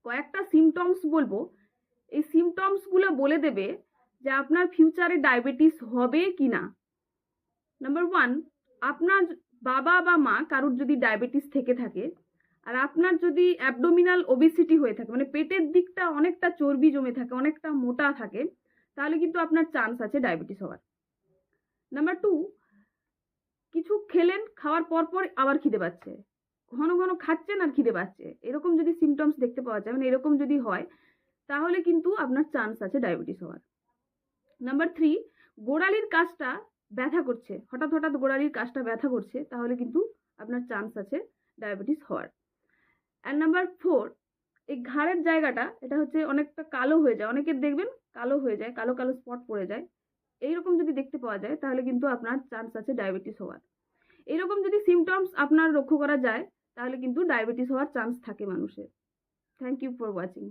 কয়েকটা সিমটমস বলবো, এই সিমটমসগুলো বলে দেবে যে আপনার ফিউচারে ডায়াবেটিস হবে কি না। নাম্বার 1, আপনার বাবা বা মা কারুর যদি ডায়াবেটিস থেকে থাকে আর আপনার যদি অ্যাবডোমিনাল ওবেসিটি হয়ে থাকে, মানে পেটের দিকটা অনেকটা চর্বি জমে থাকে, অনেকটা মোটা থাকে, তাহলে কিন্তু আপনার চান্স আছে ডায়াবেটিস হওয়ার। নাম্বার 2, কিছু খেলেন, খাওয়ার পর পর আবার খিদে পাচ্ছে, ঘন ঘন খাচ্ছেন আর খিদে পাচ্ছে, এরকম যদি সিমটমস দেখতে পাওয়া যায়, মানে এরকম যদি হয়, তাহলে কিন্তু আপনার চান্স আছে ডায়াবেটিস হওয়ার। নাম্বার 3, গোড়ালির কাছটা ব্যথা করছে, হঠাৎ হঠাৎ গোড়ালির কাছটা ব্যথা করছে, তাহলে কিন্তু আপনার চান্স আছে ডায়াবেটিস হওয়ার। অ্যান্ড নাম্বার 4, এই ঘাড়ের জায়গাটা এটা হচ্ছে অনেকটা কালো হয়ে যায়, অনেকের দেখবেন কালো হয়ে যায়, কালো কালো স্পট পড়ে যায়, এইরকম যদি দেখতে পাওয়া যায় তাহলে কিন্তু আপনার চান্স আছে ডায়াবেটিস হওয়ার। এরকম যদি সিমটমস আপনার লক্ষ্য করা যায় তাহলে কিন্তু ডায়াবেটিস হওয়ার চান্স থাকে মানুষের। Thank you for watching.